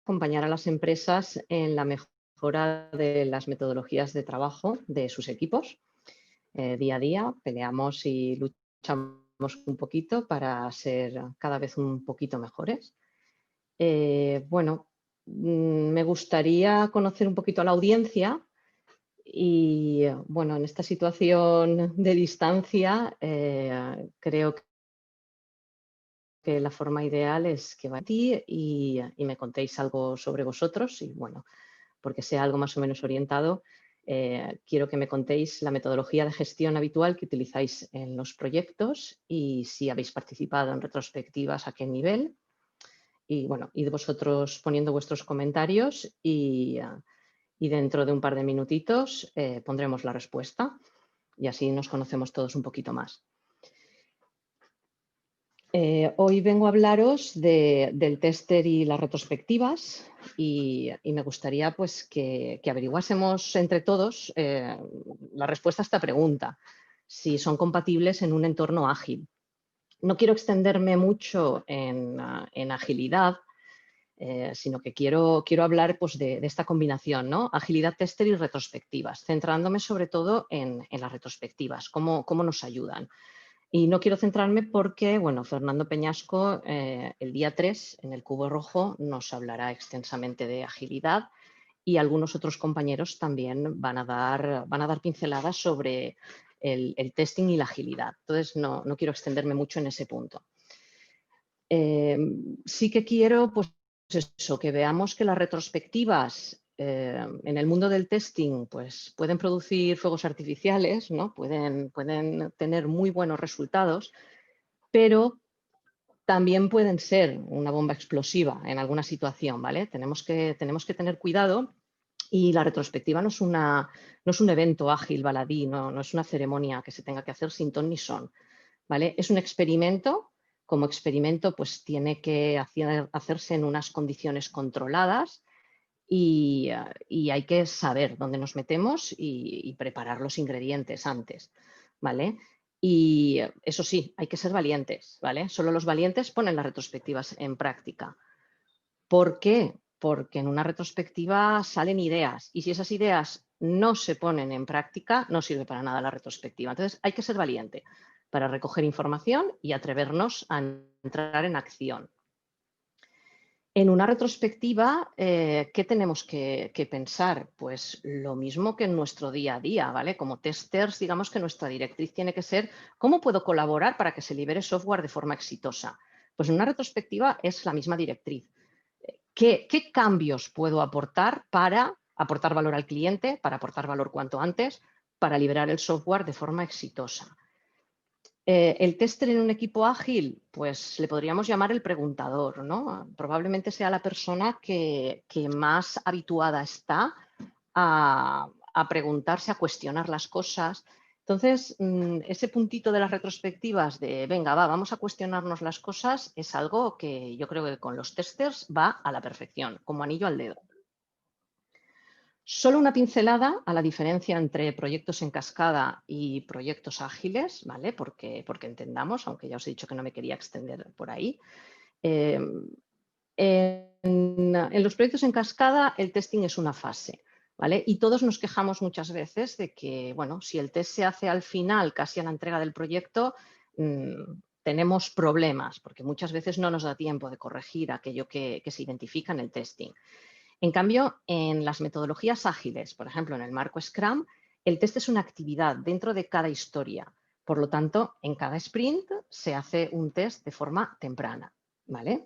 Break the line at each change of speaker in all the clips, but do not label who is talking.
acompañar a las empresas en la mejora de las metodologías de trabajo de sus equipos. Día a día peleamos y luchamos un poquito para ser cada vez un poquito mejores. Me gustaría conocer un poquito a la audiencia y, bueno, en esta situación de distancia, creo que la forma ideal es que vaya a ti y me contéis algo sobre vosotros y, bueno, porque sea algo más o menos orientado, quiero que me contéis la metodología de gestión habitual que utilizáis en los proyectos y si habéis participado en retrospectivas, a qué nivel. Y, bueno, id vosotros poniendo vuestros comentarios y dentro de un par de minutitos pondremos la respuesta y así nos conocemos todos un poquito más. Hoy vengo a hablaros del tester y las retrospectivas y me gustaría pues, que averiguásemos entre todos la respuesta a esta pregunta, si son compatibles en un entorno ágil. No quiero extenderme mucho en agilidad, sino que quiero hablar pues, de esta combinación, ¿no? Agilidad tester y retrospectivas, centrándome sobre todo en las retrospectivas, cómo nos ayudan. Y no quiero centrarme porque, bueno, Fernando Peñasco el día 3 en el Cubo Rojo nos hablará extensamente de agilidad y algunos otros compañeros también van a dar pinceladas sobre el testing y la agilidad. Entonces, no quiero extenderme mucho en ese punto. Sí que quiero, pues eso, que veamos que las retrospectivas en el mundo del testing pues, pueden producir fuegos artificiales, ¿no? Pueden tener muy buenos resultados, pero también pueden ser una bomba explosiva en alguna situación, ¿vale? Tenemos que tener cuidado y la retrospectiva no es un evento ágil, baladí, no es una ceremonia que se tenga que hacer sin ton ni son, ¿vale? Es un experimento. Como experimento, pues tiene que hacerse en unas condiciones controladas y hay que saber dónde nos metemos y preparar los ingredientes antes, ¿vale? Y eso sí, hay que ser valientes, ¿vale? Solo los valientes ponen las retrospectivas en práctica. ¿Por qué? Porque en una retrospectiva salen ideas y si esas ideas no se ponen en práctica, no sirve para nada la retrospectiva. Entonces, hay que ser valiente para recoger información y atrevernos a entrar en acción. En una retrospectiva, ¿qué tenemos que pensar? Pues lo mismo que en nuestro día a día, ¿vale? Como testers, digamos que nuestra directriz tiene que ser ¿cómo puedo colaborar para que se libere software de forma exitosa? Pues en una retrospectiva es la misma directriz. ¿Qué cambios puedo aportar para aportar valor al cliente, para aportar valor cuanto antes, para liberar el software de forma exitosa? El tester en un equipo ágil, pues le podríamos llamar el preguntador, ¿no? Probablemente sea la persona que más habituada está a preguntarse, a cuestionar las cosas. Entonces, ese puntito de las retrospectivas de, venga, vamos a cuestionarnos las cosas, es algo que yo creo que con los testers va a la perfección, como anillo al dedo. Solo una pincelada a la diferencia entre proyectos en cascada y proyectos ágiles, ¿vale? Porque entendamos, aunque ya os he dicho que no me quería extender por ahí. En los proyectos en cascada el testing es una fase, ¿vale? Y todos nos quejamos muchas veces de que, bueno, si el test se hace al final, casi a la entrega del proyecto, tenemos problemas, porque muchas veces no nos da tiempo de corregir aquello que se identifica en el testing. En cambio, en las metodologías ágiles, por ejemplo, en el marco Scrum, el test es una actividad dentro de cada historia. Por lo tanto, en cada sprint se hace un test de forma temprana, ¿vale?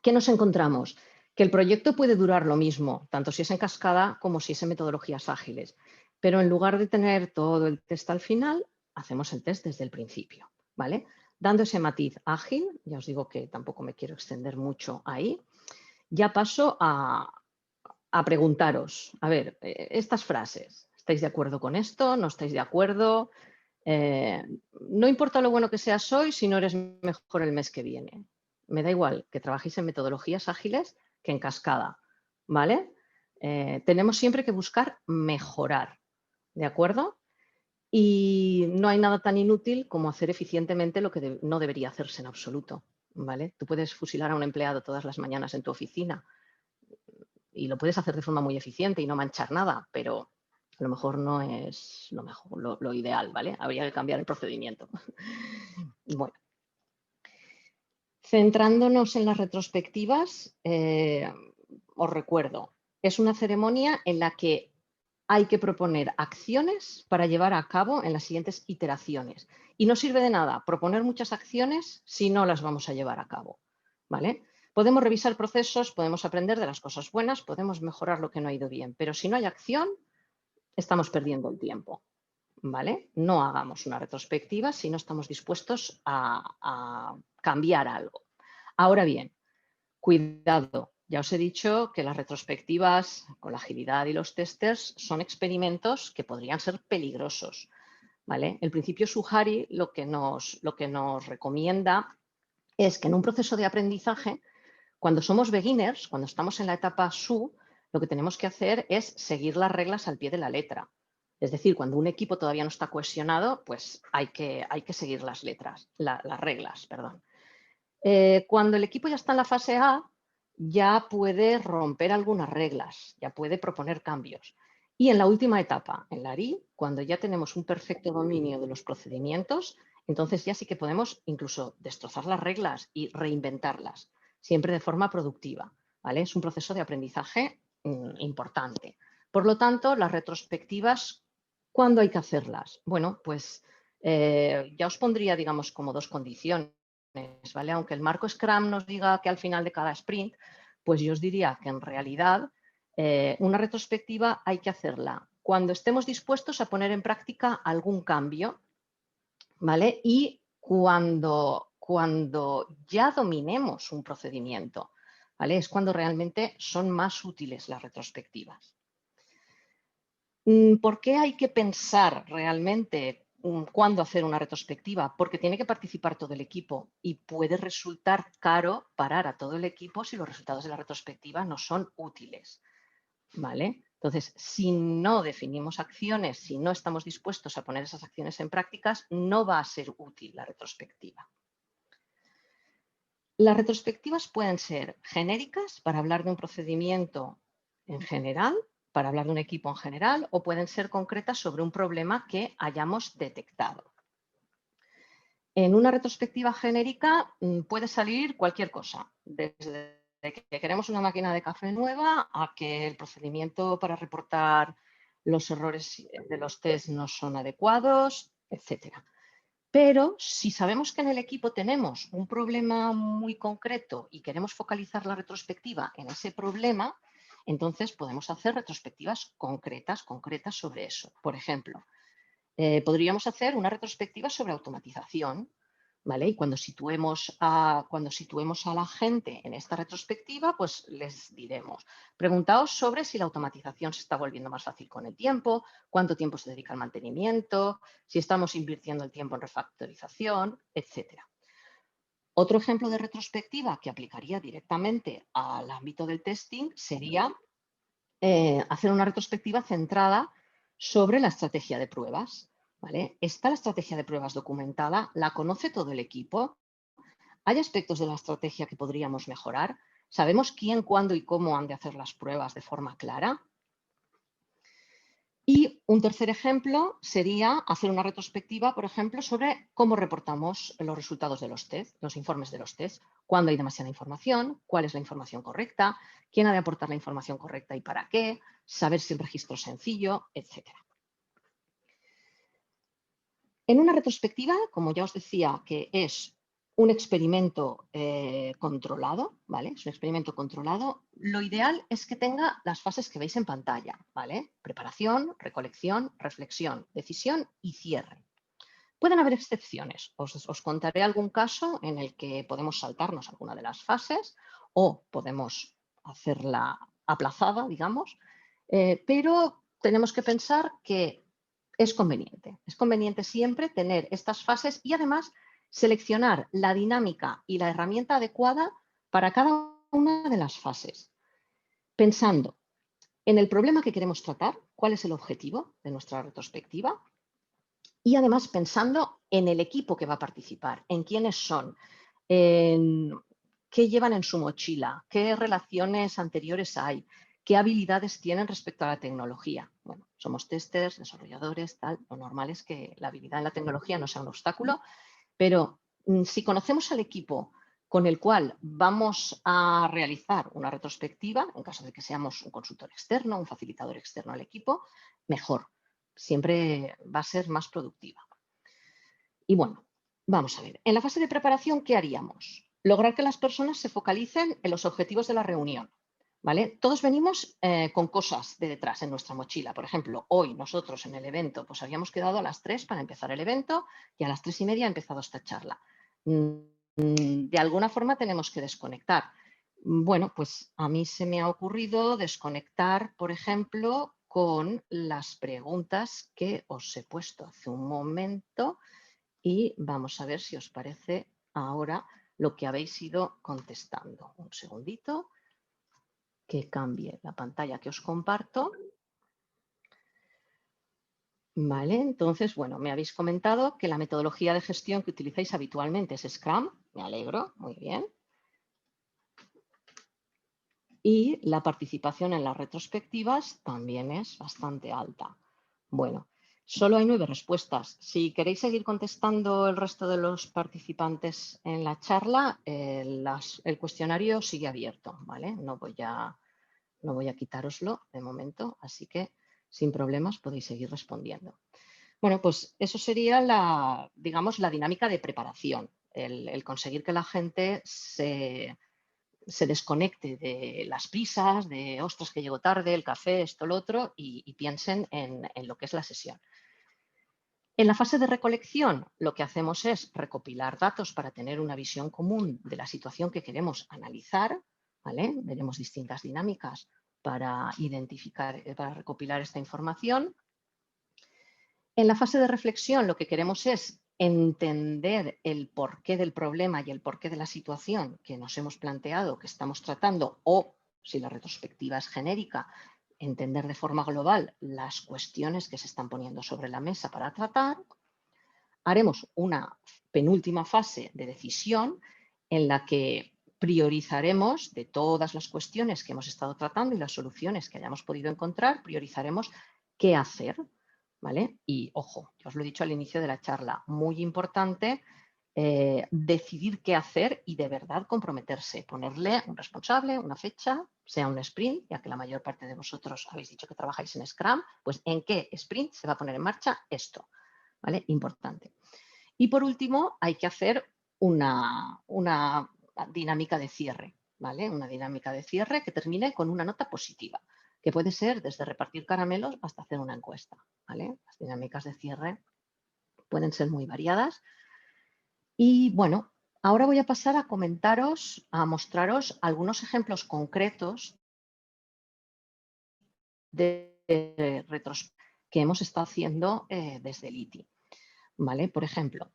¿Qué nos encontramos? Que el proyecto puede durar lo mismo, tanto si es en cascada como si es en metodologías ágiles. Pero en lugar de tener todo el test al final, hacemos el test desde el principio, ¿vale? Dando ese matiz ágil, ya os digo que tampoco me quiero extender mucho ahí, ya paso a preguntaros, a ver, estas frases, ¿estáis de acuerdo con esto? ¿No estáis de acuerdo? No importa lo bueno que seas hoy si no eres mejor el mes que viene. Me da igual que trabajéis en metodologías ágiles que en cascada, ¿vale? Tenemos siempre que buscar mejorar, ¿de acuerdo? Y no hay nada tan inútil como hacer eficientemente lo que no debería hacerse en absoluto, ¿vale? Tú puedes fusilar a un empleado todas las mañanas en tu oficina y lo puedes hacer de forma muy eficiente y no manchar nada, pero a lo mejor no es lo mejor, lo ideal, ¿vale? Habría que cambiar el procedimiento. Bueno, centrándonos en las retrospectivas, os recuerdo, es una ceremonia en la que hay que proponer acciones para llevar a cabo en las siguientes iteraciones. Y no sirve de nada proponer muchas acciones si no las vamos a llevar a cabo, ¿vale? Podemos revisar procesos, podemos aprender de las cosas buenas, podemos mejorar lo que no ha ido bien, pero si no hay acción, estamos perdiendo el tiempo, ¿vale? No hagamos una retrospectiva si no estamos dispuestos a cambiar algo. Ahora bien, cuidado, ya os he dicho que las retrospectivas con la agilidad y los testers son experimentos que podrían ser peligrosos, ¿vale? El principio Suhari lo que nos recomienda es que en un proceso de aprendizaje, cuando somos beginners, cuando estamos en la etapa SU, lo que tenemos que hacer es seguir las reglas al pie de la letra. Es decir, cuando un equipo todavía no está cohesionado, pues hay que seguir las reglas, perdón. Cuando el equipo ya está en la fase A, ya puede romper algunas reglas, ya puede proponer cambios. Y en la última etapa, en la ARI, cuando ya tenemos un perfecto dominio de los procedimientos, entonces ya sí que podemos incluso destrozar las reglas y reinventarlas, siempre de forma productiva, ¿vale? Es un proceso de aprendizaje importante. Por lo tanto, las retrospectivas, ¿cuándo hay que hacerlas? Bueno, pues ya os pondría, digamos, como dos condiciones. ¿Vale? Aunque el marco Scrum nos diga que al final de cada sprint, pues yo os diría que en realidad una retrospectiva hay que hacerla cuando estemos dispuestos a poner en práctica algún cambio, ¿vale? Y cuando ya dominemos un procedimiento, ¿vale? Es cuando realmente son más útiles las retrospectivas. ¿Por qué hay que pensar realmente cuándo hacer una retrospectiva? Porque tiene que participar todo el equipo y puede resultar caro parar a todo el equipo si los resultados de la retrospectiva no son útiles, ¿vale? Entonces, si no definimos acciones, si no estamos dispuestos a poner esas acciones en prácticas, no va a ser útil la retrospectiva. Las retrospectivas pueden ser genéricas para hablar de un procedimiento en general, para hablar de un equipo en general, o pueden ser concretas sobre un problema que hayamos detectado. En una retrospectiva genérica puede salir cualquier cosa, desde que queremos una máquina de café nueva a que el procedimiento para reportar los errores de los test no son adecuados, etcétera. Pero si sabemos que en el equipo tenemos un problema muy concreto y queremos focalizar la retrospectiva en ese problema, entonces podemos hacer retrospectivas concretas sobre eso. Por ejemplo, podríamos hacer una retrospectiva sobre automatización, ¿vale? Y cuando situemos a la gente en esta retrospectiva, pues les diremos, preguntaos sobre si la automatización se está volviendo más fácil con el tiempo, cuánto tiempo se dedica al mantenimiento, si estamos invirtiendo el tiempo en refactorización, etcétera. Otro ejemplo de retrospectiva que aplicaría directamente al ámbito del testing sería hacer una retrospectiva centrada sobre la estrategia de pruebas, ¿vale? ¿Está la estrategia de pruebas documentada? ¿La conoce todo el equipo? ¿Hay aspectos de la estrategia que podríamos mejorar? ¿Sabemos quién, cuándo y cómo han de hacer las pruebas de forma clara? Y un tercer ejemplo sería hacer una retrospectiva, por ejemplo, sobre cómo reportamos los resultados de los test, los informes de los test, cuándo hay demasiada información, cuál es la información correcta, quién ha de aportar la información correcta y para qué, saber si el registro es sencillo, etc. En una retrospectiva, como ya os decía, que es un experimento controlado, ¿vale? Es un experimento controlado. Lo ideal es que tenga las fases que veis en pantalla, ¿vale? Preparación, recolección, reflexión, decisión y cierre. Pueden haber excepciones. Os contaré algún caso en el que podemos saltarnos alguna de las fases o podemos hacerla aplazada, digamos, pero tenemos que pensar que es conveniente siempre tener estas fases y además seleccionar la dinámica y la herramienta adecuada para cada una de las fases, pensando en el problema que queremos tratar, cuál es el objetivo de nuestra retrospectiva y además pensando en el equipo que va a participar, en quiénes son, qué llevan en su mochila, qué relaciones anteriores hay, qué habilidades tienen respecto a la tecnología. Bueno, somos testers, desarrolladores, tal, lo normal es que la habilidad en la tecnología no sea un obstáculo, pero si conocemos al equipo con el cual vamos a realizar una retrospectiva, en caso de que seamos un consultor externo, un facilitador externo al equipo, mejor. Siempre va a ser más productiva. Y bueno, vamos a ver. En la fase de preparación, ¿qué haríamos? Lograr que las personas se focalicen en los objetivos de la reunión. ¿Vale? Todos venimos con cosas de detrás en nuestra mochila. Por ejemplo, hoy nosotros en el evento, pues habíamos quedado a las 3 para empezar el evento y a las 3:30 ha empezado esta charla. De alguna forma tenemos que desconectar. Bueno, pues a mí se me ha ocurrido desconectar, por ejemplo, con las preguntas que os he puesto hace un momento y vamos a ver si os parece ahora lo que habéis ido contestando. Un segundito, que cambie la pantalla que os comparto. Vale, entonces, bueno, me habéis comentado que la metodología de gestión que utilizáis habitualmente es Scrum. Me alegro, muy bien. Y la participación en las retrospectivas también es bastante alta. Bueno, solo hay 9 respuestas. Si queréis seguir contestando el resto de los participantes en la charla, el cuestionario sigue abierto, ¿vale? No voy a quitároslo de momento, así que sin problemas podéis seguir respondiendo. Bueno, pues eso sería digamos, la dinámica de preparación, el conseguir que la gente se desconecte de las prisas, de ostras que llego tarde, el café, esto, lo otro, y piensen en lo que es la sesión. En la fase de recolección, lo que hacemos es recopilar datos para tener una visión común de la situación que queremos analizar, ¿vale? Veremos distintas dinámicas para identificar, para recopilar esta información. En la fase de reflexión, lo que queremos es entender el porqué del problema y el porqué de la situación que nos hemos planteado, que estamos tratando, o si la retrospectiva es genérica, entender de forma global las cuestiones que se están poniendo sobre la mesa para tratar. Haremos una penúltima fase de decisión en la que priorizaremos de todas las cuestiones que hemos estado tratando y las soluciones que hayamos podido encontrar, priorizaremos qué hacer, ¿vale? Y ojo, ya os lo he dicho al inicio de la charla, muy importante decidir qué hacer y de verdad comprometerse, ponerle un responsable, una fecha, sea un sprint, ya que la mayor parte de vosotros habéis dicho que trabajáis en Scrum, pues en qué sprint se va a poner en marcha esto, ¿vale? Importante. Y por último, hay que hacer una dinámica de cierre, ¿vale? Una dinámica de cierre que termine con una nota positiva, que puede ser desde repartir caramelos hasta hacer una encuesta, ¿vale? Las dinámicas de cierre pueden ser muy variadas. Y bueno, ahora voy a pasar a comentaros, a mostraros algunos ejemplos concretos de retros que hemos estado haciendo desde el ITI, ¿vale? Por ejemplo,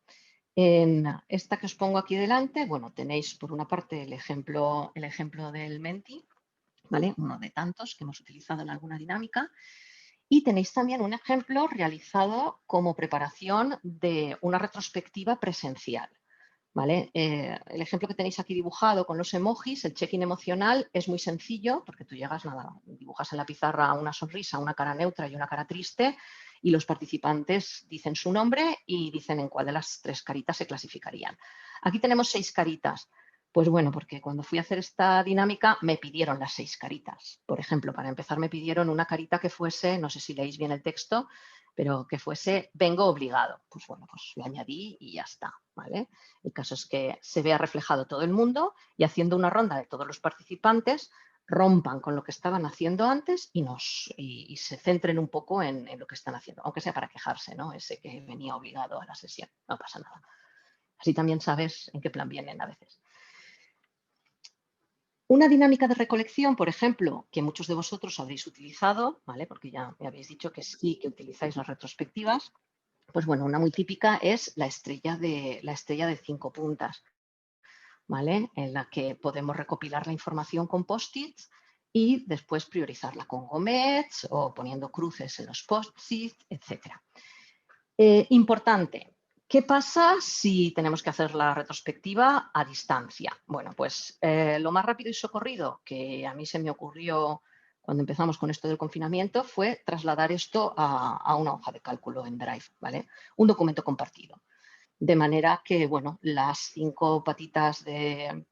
en esta que os pongo aquí delante, bueno, tenéis por una parte el ejemplo del Menti, ¿vale? Uno de tantos que hemos utilizado en alguna dinámica. Y tenéis también un ejemplo realizado como preparación de una retrospectiva presencial, ¿vale? El ejemplo que tenéis aquí dibujado con los emojis, el check-in emocional, es muy sencillo porque tú llegas, nada, dibujas en la pizarra una sonrisa, una cara neutra y una cara triste y los participantes dicen su nombre y dicen en cuál de las 3 caritas se clasificarían. Aquí tenemos 6 caritas. Pues bueno, porque cuando fui a hacer esta dinámica me pidieron las 6 caritas. Por ejemplo, para empezar me pidieron una carita que fuese, no sé si leéis bien el texto, pero que fuese vengo obligado. Pues bueno, pues lo añadí y ya está, ¿vale? El caso es que se vea reflejado todo el mundo y haciendo una ronda de todos los participantes rompan con lo que estaban haciendo antes y se centren un poco en lo que están haciendo, aunque sea para quejarse, ¿no? Ese que venía obligado a la sesión, no pasa nada. Así también sabes en qué plan vienen a veces. Una dinámica de recolección, por ejemplo, que muchos de vosotros habréis utilizado, ¿vale? Porque ya me habéis dicho que sí, que utilizáis las retrospectivas. Pues bueno, una muy típica es la estrella de 5 puntas, ¿vale? En la que podemos recopilar la información con post-its y después priorizarla con gomets o poniendo cruces en los post-its, etc. Importante, ¿Qué pasa si tenemos que hacer la retrospectiva a distancia? Bueno, pues lo más rápido y socorrido que a mí se me ocurrió cuando empezamos con esto del confinamiento fue trasladar esto a una hoja de cálculo en Drive, ¿vale? Un documento compartido. De manera que, bueno, las 5 patitas de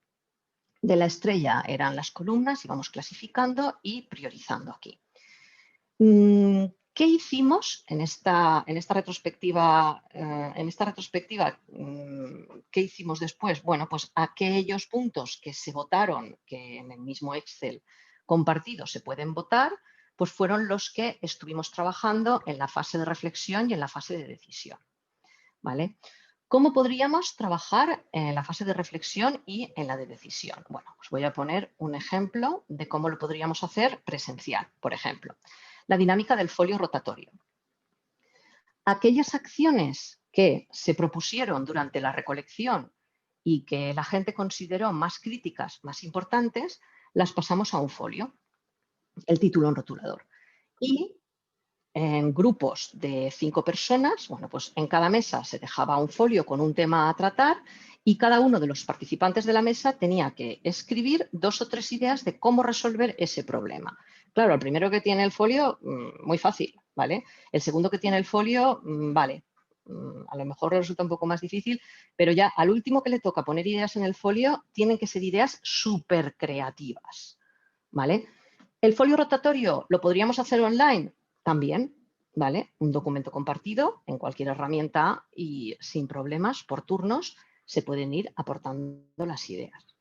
la estrella eran las columnas, íbamos clasificando y priorizando aquí. ¿Qué hicimos en esta retrospectiva? ¿Qué hicimos después? Bueno, pues aquellos puntos que se votaron, que en el mismo Excel compartido se pueden votar, pues fueron los que estuvimos trabajando en la fase de reflexión y en la fase de decisión, ¿vale? ¿Cómo podríamos trabajar en la fase de reflexión y en la de decisión? Bueno, os voy a poner un ejemplo de cómo lo podríamos hacer presencial. Por ejemplo, la dinámica del folio rotatorio. Aquellas acciones que se propusieron durante la recolección y que la gente consideró más críticas, más importantes, las pasamos a un folio, el título en rotulador. Y en grupos de 5 personas, bueno, pues en cada mesa se dejaba un folio con un tema a tratar y cada uno de los participantes de la mesa tenía que escribir 2 o 3 ideas de cómo resolver ese problema. Claro, el primero que tiene el folio, muy fácil, ¿vale? El segundo que tiene el folio, vale, a lo mejor resulta un poco más difícil, pero ya al último que le toca poner ideas en el folio, tienen que ser ideas súper creativas, ¿vale? El folio rotatorio lo podríamos hacer online también, ¿vale? Un documento compartido en cualquier herramienta y sin problemas, por turnos, se pueden ir aportando las ideas,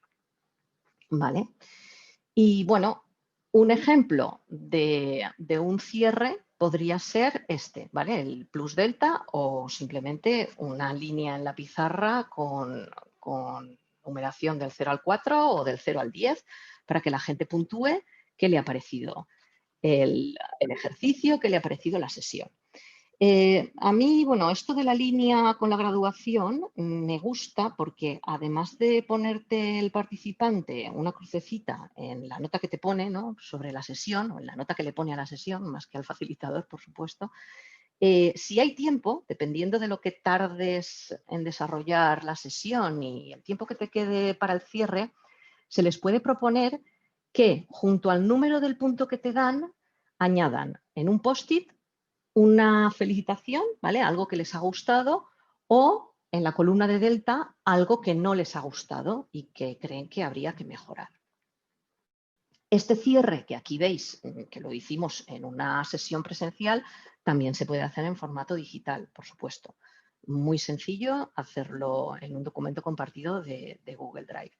¿vale? Y bueno, un ejemplo de un cierre podría ser este, ¿vale? El plus delta o simplemente una línea en la pizarra con numeración del 0 al 4 o del 0 al 10 para que la gente puntúe qué le ha parecido el ejercicio, qué le ha parecido la sesión. A mí, bueno, esto de la línea con la graduación me gusta porque además de ponerte el participante una crucecita en la nota que te pone, ¿no?, sobre la sesión o en la nota que le pone a la sesión, más que al facilitador, por supuesto, si hay tiempo, dependiendo de lo que tardes en desarrollar la sesión y el tiempo que te quede para el cierre, se les puede proponer que junto al número del punto que te dan, añadan en un post-it una felicitación, ¿vale? Algo que les ha gustado, o en la columna de delta algo que no les ha gustado y que creen que habría que mejorar. Este cierre que aquí veis, que lo hicimos en una sesión presencial, también se puede hacer en formato digital, por supuesto. Muy sencillo hacerlo en un documento compartido de Google Drive.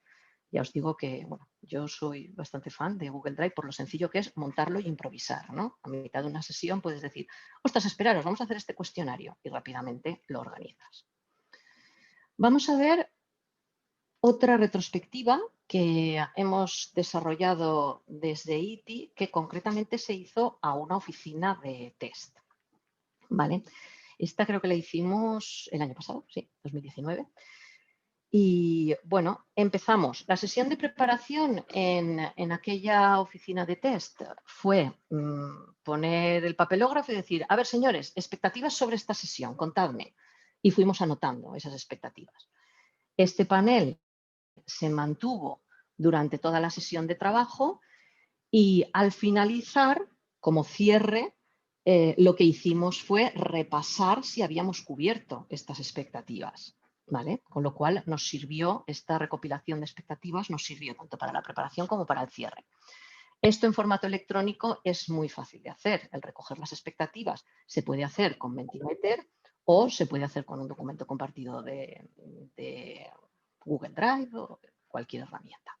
Ya os digo que, bueno, yo soy bastante fan de Google Drive por lo sencillo que es montarlo y improvisar, ¿no? A mitad de una sesión puedes decir, ostras, esperaros, vamos a hacer este cuestionario y rápidamente lo organizas. Vamos a ver otra retrospectiva que hemos desarrollado desde ITI, que concretamente se hizo a una oficina de test, ¿vale? Esta creo que la hicimos el año pasado, sí, 2019. Y bueno, empezamos. La sesión de preparación en aquella oficina de test fue poner el papelógrafo y decir, a ver, señores, expectativas sobre esta sesión, contadme. Y fuimos anotando esas expectativas. Este panel se mantuvo durante toda la sesión de trabajo y al finalizar, como cierre, lo que hicimos fue repasar si habíamos cubierto estas expectativas, ¿vale? Con lo cual nos sirvió, esta recopilación de expectativas nos sirvió tanto para la preparación como para el cierre. Esto en formato electrónico es muy fácil de hacer. El recoger las expectativas se puede hacer con Mentimeter o se puede hacer con un documento compartido de Google Drive o cualquier herramienta.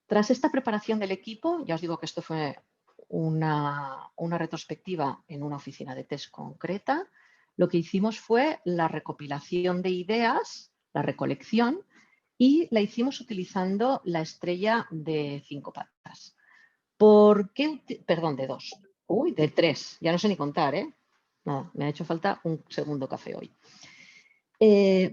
Tras esta preparación del equipo, ya os digo que esto fue una retrospectiva en una oficina de test concreta, lo que hicimos fue la recopilación de ideas, la recolección, y la hicimos utilizando la estrella de 5 patas. ¿Por qué? Perdón, de 2. Uy, de 3. Ya no sé ni contar, ¿eh? Nada, me ha hecho falta un segundo café hoy.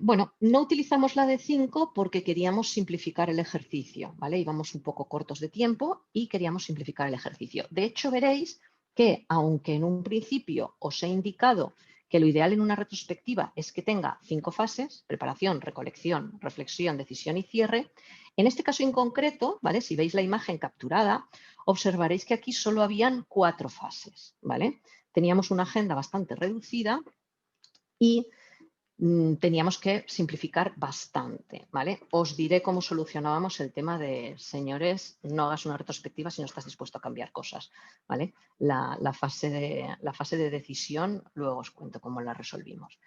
Bueno, no utilizamos la de 5 porque queríamos simplificar el ejercicio, ¿vale? Íbamos un poco cortos de tiempo y queríamos simplificar el ejercicio. De hecho, veréis que, aunque en un principio os he indicado que lo ideal en una retrospectiva es que tenga 5 fases: preparación, recolección, reflexión, decisión y cierre. En este caso en concreto, ¿vale? Si veis la imagen capturada, observaréis que aquí solo habían 4 fases, ¿vale? Teníamos una agenda bastante reducida y teníamos que simplificar bastante, ¿vale? Os diré cómo solucionábamos el tema de, señores, no hagas una retrospectiva si no estás dispuesto a cambiar cosas, ¿vale? La fase de decisión, luego os cuento cómo la resolvimos.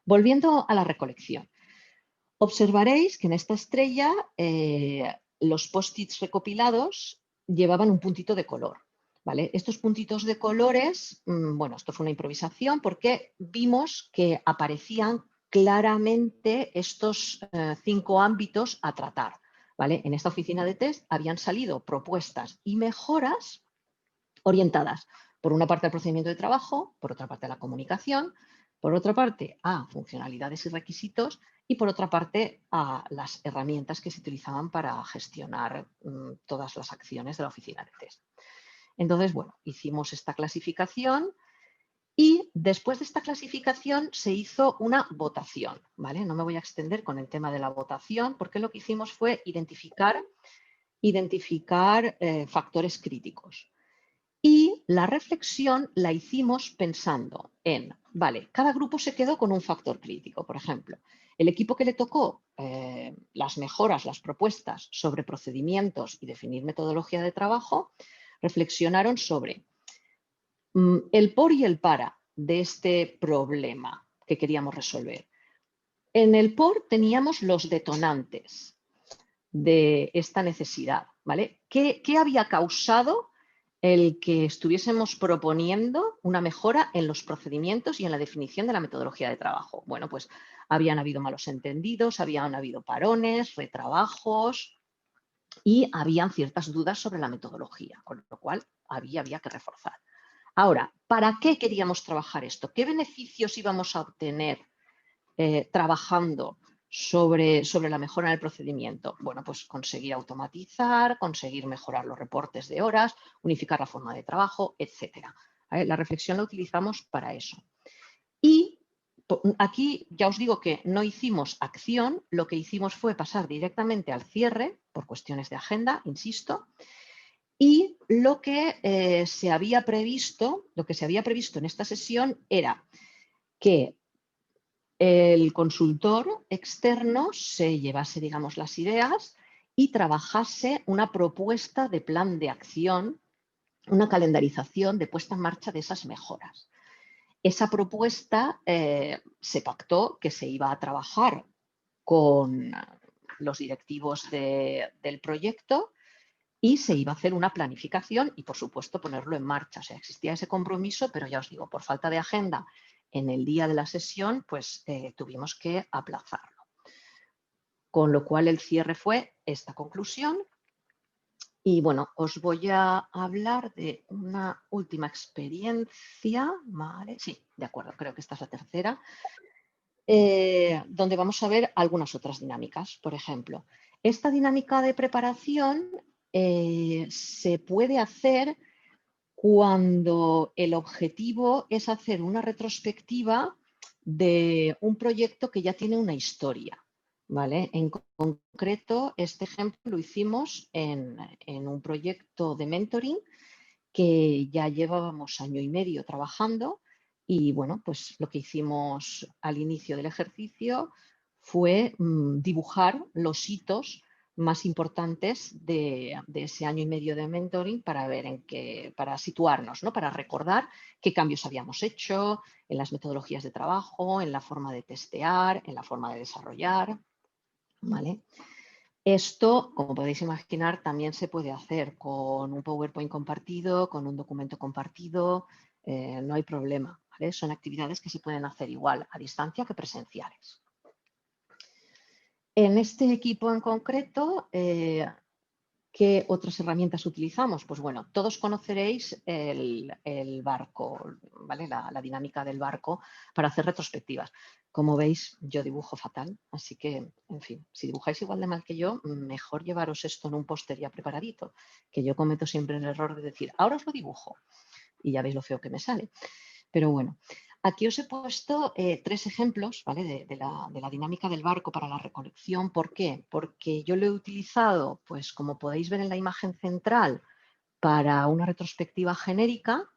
Volviendo a la recolección, observaréis que en esta estrella los post-its recopilados llevaban un puntito de color, ¿vale? Estos puntitos de colores, bueno, esto fue una improvisación porque vimos que aparecían claramente estos 5 ámbitos a tratar, ¿vale? En esta oficina de test habían salido propuestas y mejoras orientadas, por una parte, al procedimiento de trabajo, por otra parte, a la comunicación, por otra parte, a funcionalidades y requisitos, y por otra parte, a las herramientas que se utilizaban para gestionar todas las acciones de la oficina de test. Entonces, bueno, hicimos esta clasificación y después de esta clasificación se hizo una votación, ¿vale? No me voy a extender con el tema de la votación porque lo que hicimos fue identificar factores críticos. Y la reflexión la hicimos pensando en, vale, cada grupo se quedó con un factor crítico. Por ejemplo, el equipo que le tocó las mejoras, las propuestas sobre procedimientos y definir metodología de trabajo, reflexionaron sobre el por y el para de este problema que queríamos resolver. En el por teníamos los detonantes de esta necesidad, ¿vale? ¿Qué había causado el que estuviésemos proponiendo una mejora en los procedimientos y en la definición de la metodología de trabajo? Bueno, pues habían habido malos entendidos, habían habido parones, retrabajos y habían ciertas dudas sobre la metodología, con lo cual había que reforzar. Ahora, ¿para qué queríamos trabajar esto? ¿Qué beneficios íbamos a obtener trabajando sobre la mejora del procedimiento? Bueno, pues conseguir automatizar, conseguir mejorar los reportes de horas, unificar la forma de trabajo, etc. La reflexión la utilizamos para eso. Y aquí ya os digo que no hicimos acción, lo que hicimos fue pasar directamente al cierre, por cuestiones de agenda, insisto, y lo que se había previsto en esta sesión era que el consultor externo se llevase, digamos, las ideas y trabajase una propuesta de plan de acción, una calendarización de puesta en marcha de esas mejoras. Esa propuesta se pactó que se iba a trabajar con los directivos del proyecto y se iba a hacer una planificación y, por supuesto, ponerlo en marcha. O sea, existía ese compromiso, pero ya os digo, por falta de agenda en el día de la sesión, pues tuvimos que aplazarlo. Con lo cual el cierre fue esta conclusión. Y bueno, os voy a hablar de una última experiencia, ¿vale? Sí, de acuerdo, creo que esta es la tercera, donde vamos a ver algunas otras dinámicas. Por ejemplo, esta dinámica de preparación se puede hacer cuando el objetivo es hacer una retrospectiva de un proyecto que ya tiene una historia, ¿vale? En concreto, este ejemplo lo hicimos en un proyecto de mentoring que ya llevábamos 1 año y medio trabajando y, bueno, pues lo que hicimos al inicio del ejercicio fue dibujar los hitos más importantes de ese 1 año y medio de mentoring para ver para situarnos, ¿no? Para recordar qué cambios habíamos hecho en las metodologías de trabajo, en la forma de testear, en la forma de desarrollar, ¿vale? Esto, como podéis imaginar, también se puede hacer con un PowerPoint compartido, con un documento compartido, no hay problema, ¿vale? Son actividades que se pueden hacer igual a distancia que presenciales. En este equipo en concreto, ¿qué otras herramientas utilizamos? Pues bueno, todos conoceréis el barco, ¿vale? La dinámica del barco para hacer retrospectivas. Como veis, yo dibujo fatal, así que, en fin, si dibujáis igual de mal que yo, mejor llevaros esto en un póster ya preparadito, que yo cometo siempre el error de decir, ahora os lo dibujo, y ya veis lo feo que me sale. Pero bueno, Aquí os he puesto 3 ejemplos, ¿vale? de la dinámica del barco para la recolección. ¿Por qué? Porque yo lo he utilizado, pues como podéis ver en la imagen central, para una retrospectiva genérica.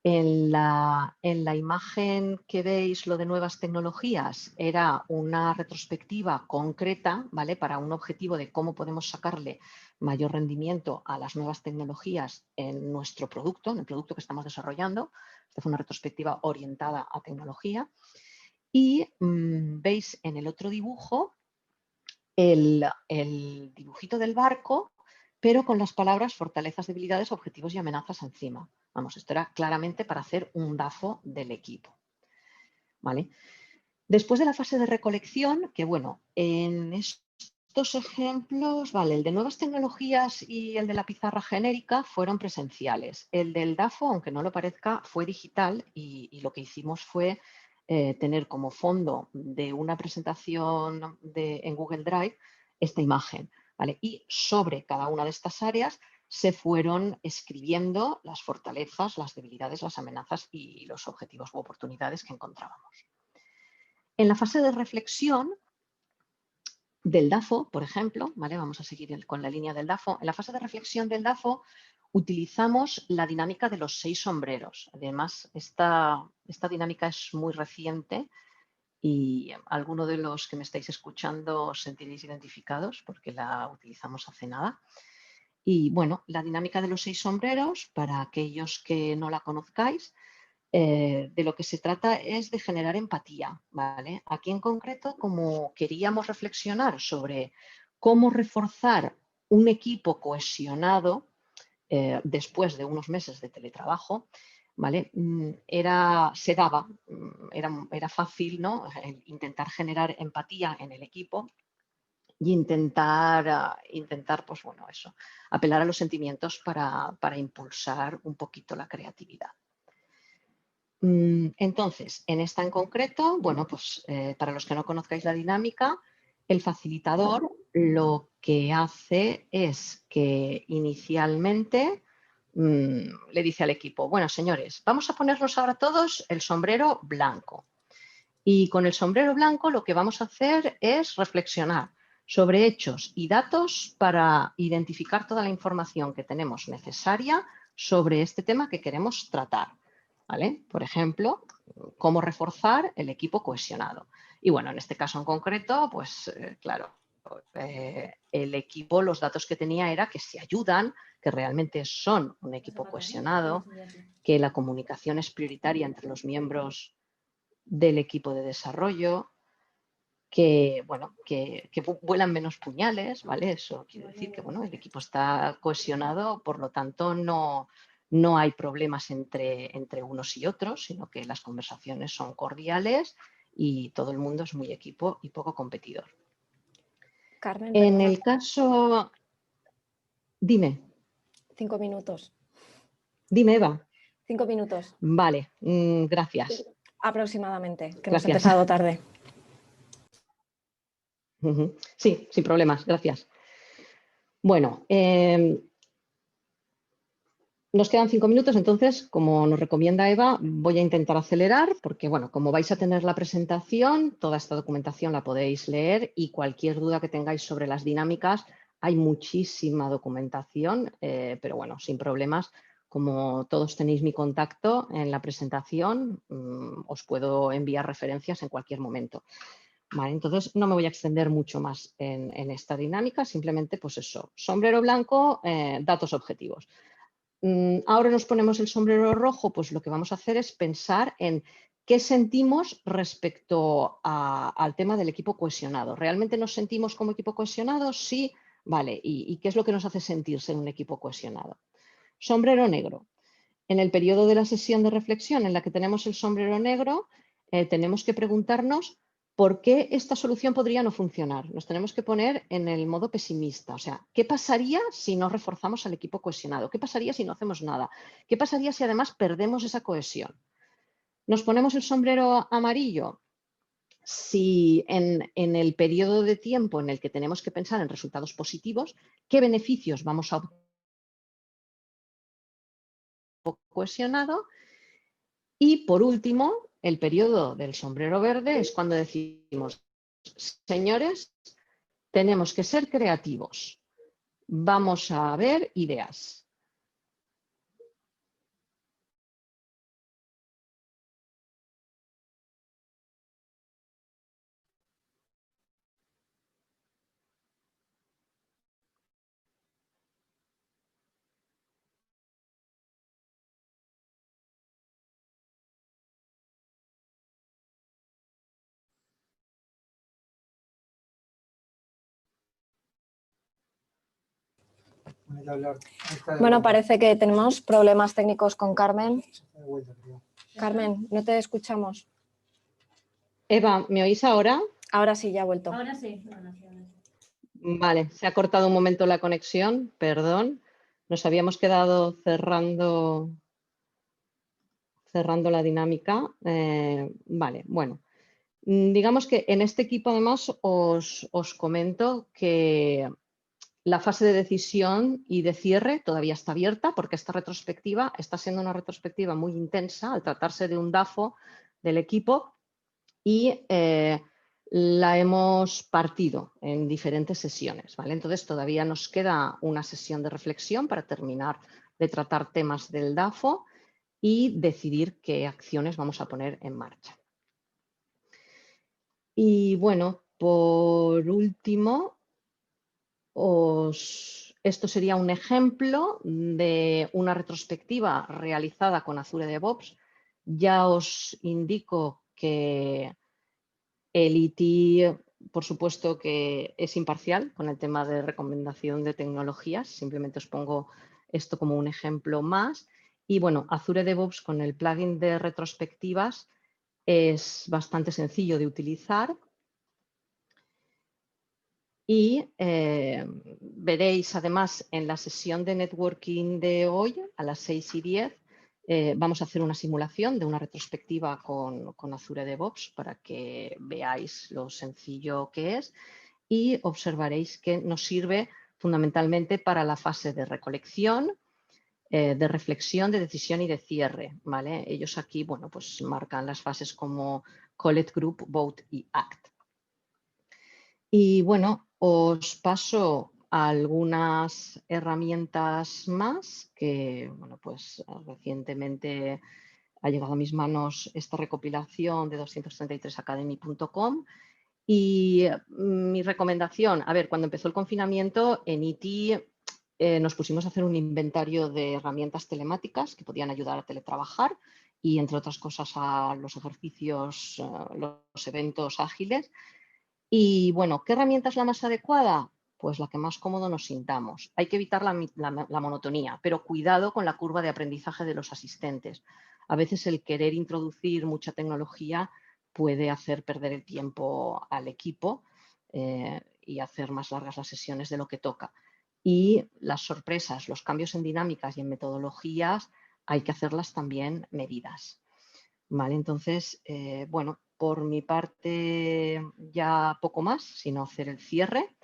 En la imagen que veis, lo de nuevas tecnologías, era una retrospectiva concreta, ¿vale? Para un objetivo de cómo podemos sacarle mayor rendimiento a las nuevas tecnologías en nuestro producto, en el producto que estamos desarrollando. Esta fue una retrospectiva orientada a tecnología. Y veis en el otro dibujo el dibujito del barco, pero con las palabras fortalezas, debilidades, objetivos y amenazas encima. Vamos, esto era claramente para hacer un DAFO del equipo. ¿Vale? Después de la fase de recolección, que bueno, en estos ejemplos, vale, el de nuevas tecnologías y el de la pizarra genérica fueron presenciales. El del DAFO, aunque no lo parezca, fue digital y lo que hicimos fue tener como fondo de una presentación en Google Drive esta imagen, ¿vale? Y sobre cada una de estas áreas se fueron escribiendo las fortalezas, las debilidades, las amenazas y los objetivos u oportunidades que encontrábamos. En la fase de reflexión del DAFO, por ejemplo, ¿vale? Vamos a seguir con la línea del DAFO. En la fase de reflexión del DAFO utilizamos la dinámica de los 6 sombreros. Además, esta dinámica es muy reciente y alguno de los que me estáis escuchando os sentiréis identificados porque la utilizamos hace nada. Y bueno, la dinámica de los 6 sombreros, para aquellos que no la conozcáis, de lo que se trata es de generar empatía, ¿vale? Aquí en concreto, como queríamos reflexionar sobre cómo reforzar un equipo cohesionado después de unos meses de teletrabajo, ¿vale? Era fácil, ¿no? Intentar generar empatía en el equipo y intentar pues bueno, eso, apelar a los sentimientos para impulsar un poquito la creatividad. Entonces, en esta en concreto, bueno, pues para los que no conozcáis la dinámica, el facilitador lo que hace es que inicialmente le dice al equipo, bueno, señores, vamos a ponernos ahora todos el sombrero blanco. Y con el sombrero blanco lo que vamos a hacer es reflexionar sobre hechos y datos para identificar toda la información que tenemos necesaria sobre este tema que queremos tratar, ¿vale? Por ejemplo, cómo reforzar el equipo cohesionado. Y bueno, en este caso en concreto, pues claro, el equipo, los datos que tenía era que se ayudan, que realmente son un equipo cohesionado, que la comunicación es prioritaria entre los miembros del equipo de desarrollo, que, bueno, que vuelan menos puñales, ¿vale? Eso quiere decir que, bueno, el equipo está cohesionado, por lo tanto no hay problemas entre unos y otros, sino que las conversaciones son cordiales y todo el mundo es muy equipo y poco competidor.
Carmen,
en
perdona.
el caso... Dime.
5 minutos.
Dime, Eva.
5 minutos.
Vale, gracias.
Aproximadamente, que
Gracias.
hemos empezado tarde.
Sí, sin problemas, gracias. Bueno, nos quedan 5 minutos, entonces, como nos recomienda Eva, voy a intentar acelerar porque, bueno, como vais a tener la presentación, toda esta documentación la podéis leer y cualquier duda que tengáis sobre las dinámicas, hay muchísima documentación, pero bueno, sin problemas. Como todos tenéis mi contacto en la presentación, os puedo enviar referencias en cualquier momento. Vale, entonces no me voy a extender mucho más en esta dinámica, simplemente pues eso, sombrero blanco, datos objetivos. Ahora nos ponemos el sombrero rojo, pues lo que vamos a hacer es pensar en qué sentimos respecto al tema del equipo cohesionado. ¿Realmente nos sentimos como equipo cohesionado? Sí, vale. ¿Y qué es lo que nos hace sentirse en un equipo cohesionado? Sombrero negro. En el periodo de la sesión de reflexión en la que tenemos el sombrero negro, tenemos que preguntarnos por qué esta solución podría no funcionar. Nos tenemos que poner en el modo pesimista. O sea, ¿qué pasaría si no reforzamos al equipo cohesionado? ¿Qué pasaría si no hacemos nada? ¿Qué pasaría si además perdemos esa cohesión? Nos ponemos el sombrero amarillo. Si en el periodo de tiempo en el que tenemos que pensar en resultados positivos, ¿qué beneficios vamos a obtener cohesionado? Y por último, el periodo del sombrero verde es cuando decimos, señores, tenemos que ser creativos. Vamos a ver ideas.
Bueno, parece que tenemos problemas técnicos con Carmen. Carmen, no te escuchamos.
Eva, ¿me oís ahora?
Ahora sí, ya ha vuelto.
Ahora sí.
Vale, se ha cortado un momento la conexión, perdón. Nos habíamos quedado cerrando la dinámica. Vale, bueno. Digamos que en este equipo además os comento que la fase de decisión y de cierre todavía está abierta porque esta retrospectiva está siendo una retrospectiva muy intensa al tratarse de un DAFO del equipo y la hemos partido en diferentes sesiones, ¿vale? Entonces todavía nos queda una sesión de reflexión para terminar de tratar temas del DAFO y decidir qué acciones vamos a poner en marcha. Y bueno, por último, esto sería un ejemplo de una retrospectiva realizada con Azure DevOps. Ya os indico que el IT, por supuesto, que es imparcial con el tema de recomendación de tecnologías. Simplemente os pongo esto como un ejemplo más. Y bueno, Azure DevOps con el plugin de retrospectivas es bastante sencillo de utilizar. Y veréis además en la sesión de networking de hoy, a las 6:10, vamos a hacer una simulación de una retrospectiva con Azure DevOps para que veáis lo sencillo que es y observaréis que nos sirve fundamentalmente para la fase de recolección, de reflexión, de decisión y de cierre, ¿vale? Ellos aquí, bueno, pues marcan las fases como Collect Group, Vote y Act. Y bueno, os paso algunas herramientas más que, bueno, pues recientemente ha llegado a mis manos esta recopilación de 233academy.com y mi recomendación, a ver, cuando empezó el confinamiento en IT nos pusimos a hacer un inventario de herramientas telemáticas que podían ayudar a teletrabajar y entre otras cosas a los ejercicios, los eventos ágiles. Y bueno, ¿qué herramienta es la más adecuada? Pues la que más cómodo nos sintamos. Hay que evitar la monotonía, pero cuidado con la curva de aprendizaje de los asistentes. A veces el querer introducir mucha tecnología puede hacer perder el tiempo al equipo y hacer más largas las sesiones de lo que toca. Y las sorpresas, los cambios en dinámicas y en metodologías hay que hacerlas también medidas. ¿Vale? Entonces, bueno, por mi parte ya poco más, sino hacer el cierre.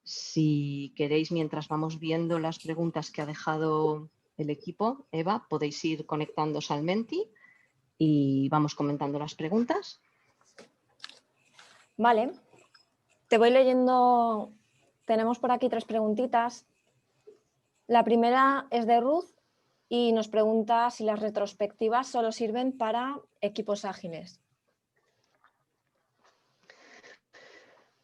Si queréis, mientras vamos viendo las preguntas que ha dejado el equipo, Eva, podéis ir conectándose al Menti y vamos comentando las preguntas.
Vale, te voy leyendo. Tenemos por aquí 3 preguntitas. La primera es de Ruth y nos pregunta si las retrospectivas solo sirven para equipos ágiles.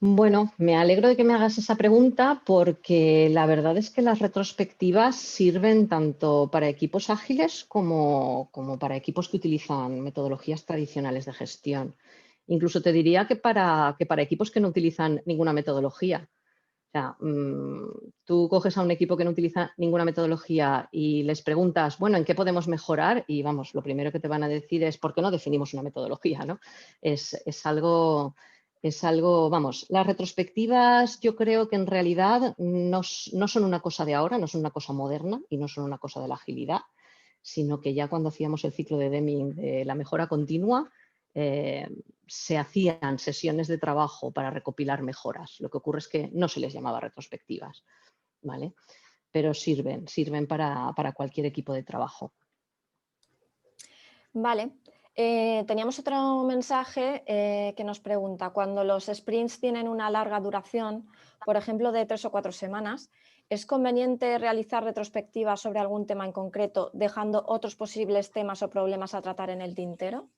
Bueno, me alegro de que me hagas esa pregunta porque la verdad es que las retrospectivas sirven tanto para equipos ágiles como para equipos que utilizan metodologías tradicionales de gestión. Incluso te diría que para equipos que no utilizan ninguna metodología. O sea, tú coges a un equipo que no utiliza ninguna metodología y les preguntas, bueno, ¿en qué podemos mejorar? Y vamos, lo primero que te van a decir es, ¿por qué no definimos una metodología? ¿No? Es algo, vamos, las retrospectivas yo creo que en realidad no son una cosa de ahora, no son una cosa moderna y no son una cosa de la agilidad, sino que ya cuando hacíamos el ciclo de Deming de la mejora continua, se hacían sesiones de trabajo para recopilar mejoras. Lo que ocurre es que no se les llamaba retrospectivas, ¿vale? Pero sirven para cualquier equipo de trabajo.
Vale. Teníamos otro mensaje que nos pregunta, cuando los sprints tienen una larga duración, por ejemplo de 3 o 4 semanas, ¿es conveniente realizar retrospectivas sobre algún tema en concreto, dejando otros posibles temas o problemas a tratar en el tintero?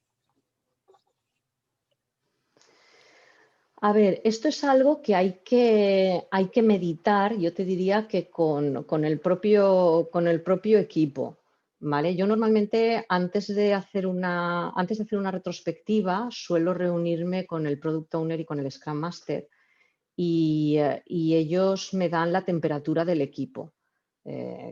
A ver, esto es algo que hay que meditar, yo te diría que con con el propio equipo, ¿vale? Yo normalmente antes de hacer una retrospectiva suelo reunirme con el Product Owner y con el Scrum Master y ellos me dan la temperatura del equipo,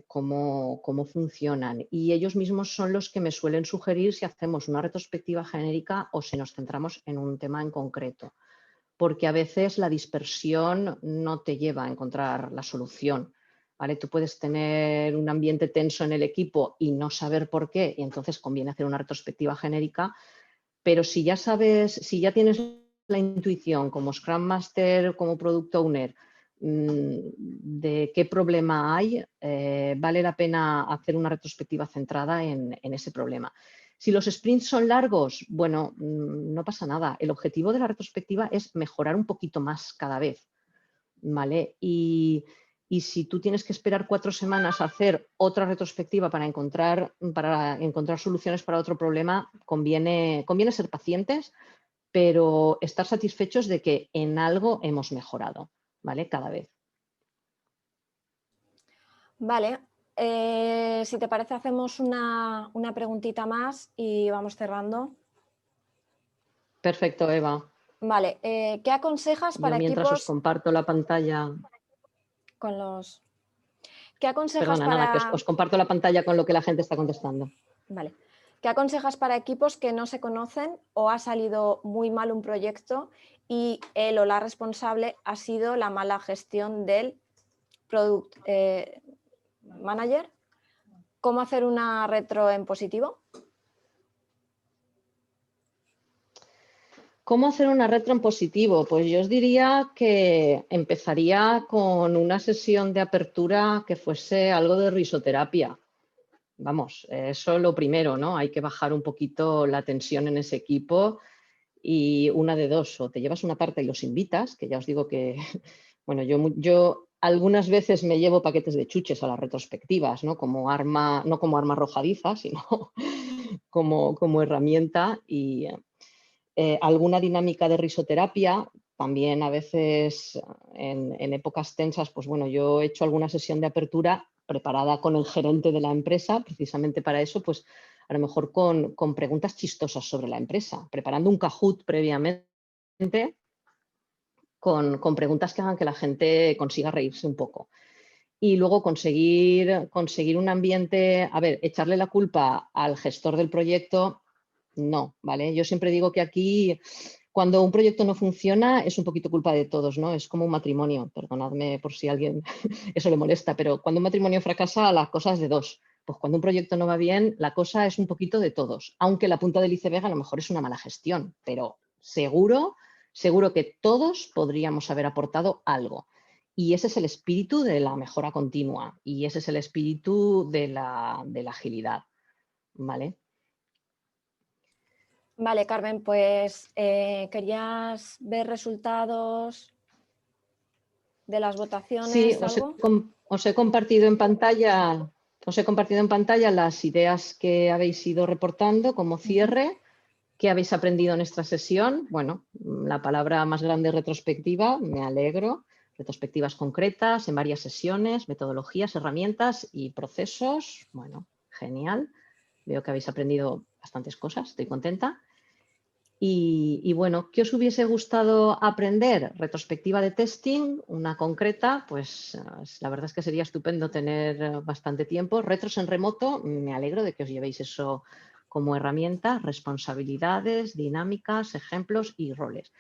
cómo funcionan. Y ellos mismos son los que me suelen sugerir si hacemos una retrospectiva genérica o si nos centramos en un tema en concreto, porque a veces la dispersión no te lleva a encontrar la solución, ¿vale? Tú puedes tener un ambiente tenso en el equipo y no saber por qué, y entonces conviene hacer una retrospectiva genérica, pero si ya sabes, si ya tienes la intuición como Scrum Master, como Product Owner, de qué problema hay, vale la pena hacer una retrospectiva centrada en ese problema. Si los sprints son largos, bueno, no pasa nada. El objetivo de la retrospectiva es mejorar un poquito más cada vez, ¿vale? Y si tú tienes que esperar 4 semanas a hacer otra retrospectiva para encontrar soluciones para otro problema, conviene ser pacientes, pero estar satisfechos de que en algo hemos mejorado, ¿vale? Cada vez.
Vale, si te parece hacemos una preguntita más y vamos cerrando.
Perfecto, Eva.
Vale, ¿qué aconsejas
Yo
para
mientras os
equipos
comparto la pantalla,
con los... ¿Qué aconsejas
perdona, nada, que
para...
os comparto la pantalla con lo que la gente está contestando.
Vale. ¿Qué aconsejas para equipos que no se conocen o ha salido muy mal un proyecto y él o la responsable ha sido la mala gestión del product manager? ¿Cómo hacer una retro en positivo?
¿Cómo hacer una retro en positivo? Pues yo os diría que empezaría con una sesión de apertura que fuese algo de risoterapia. Vamos, eso lo primero, ¿no? Hay que bajar un poquito la tensión en ese equipo y una de dos, o te llevas una tarta y los invitas, que ya os digo que, bueno, yo algunas veces me llevo paquetes de chuches a las retrospectivas, ¿no? Como arma, no como arma arrojadiza, sino como herramienta y alguna dinámica de risoterapia. También a veces en épocas tensas, pues bueno, yo he hecho alguna sesión de apertura preparada con el gerente de la empresa, precisamente para eso, pues a lo mejor con preguntas chistosas sobre la empresa, preparando un Kahoot previamente con preguntas que hagan que la gente consiga reírse un poco. Y luego conseguir un ambiente, a ver, echarle la culpa al gestor del proyecto, no, ¿vale? Yo siempre digo que aquí, cuando un proyecto no funciona, es un poquito culpa de todos, ¿no? Es como un matrimonio, perdonadme por si a alguien eso le molesta, pero cuando un matrimonio fracasa, la cosa es de dos. Pues cuando un proyecto no va bien, la cosa es un poquito de todos, aunque la punta del iceberg a lo mejor es una mala gestión, pero seguro que todos podríamos haber aportado algo. Y ese es el espíritu de la mejora continua y ese es el espíritu de la agilidad, ¿vale?
Vale, Carmen, pues ¿querías ver resultados de las
Sí,
votaciones, algo?
os he compartido en pantalla, las ideas que habéis ido reportando como cierre. ¿Qué habéis aprendido en esta sesión? Bueno, la palabra más grande, retrospectiva, me alegro. Retrospectivas concretas en varias sesiones, metodologías, herramientas y procesos. Bueno, genial. Veo que habéis aprendido bastantes cosas, estoy contenta. Y bueno, ¿qué os hubiese gustado aprender? Retrospectiva de testing, una concreta, pues la verdad es que sería estupendo tener bastante tiempo. Retros en remoto, me alegro de que os llevéis eso como herramienta, responsabilidades, dinámicas, ejemplos y roles.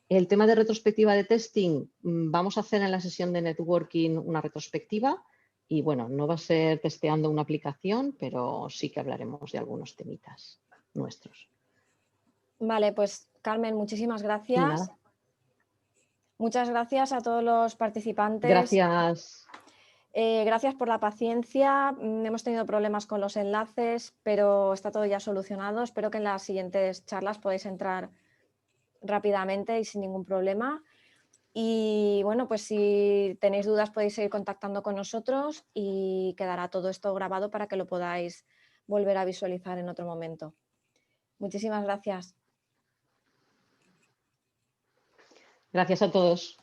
El tema de retrospectiva de testing, vamos a hacer en la sesión de networking una retrospectiva y bueno, no va a ser testeando una aplicación, pero sí que hablaremos de algunos temitas nuestros.
Vale, pues Carmen, muchísimas
Y
gracias.
nada,
Muchas gracias a todos los participantes.
gracias.
Gracias por la paciencia. Hemos tenido problemas con los enlaces, pero está todo ya solucionado. Espero que en las siguientes charlas podáis entrar rápidamente y sin ningún problema. Y bueno, pues si tenéis dudas podéis seguir contactando con nosotros y quedará todo esto grabado para que lo podáis volver a visualizar en otro momento. Muchísimas gracias.
Gracias a todos.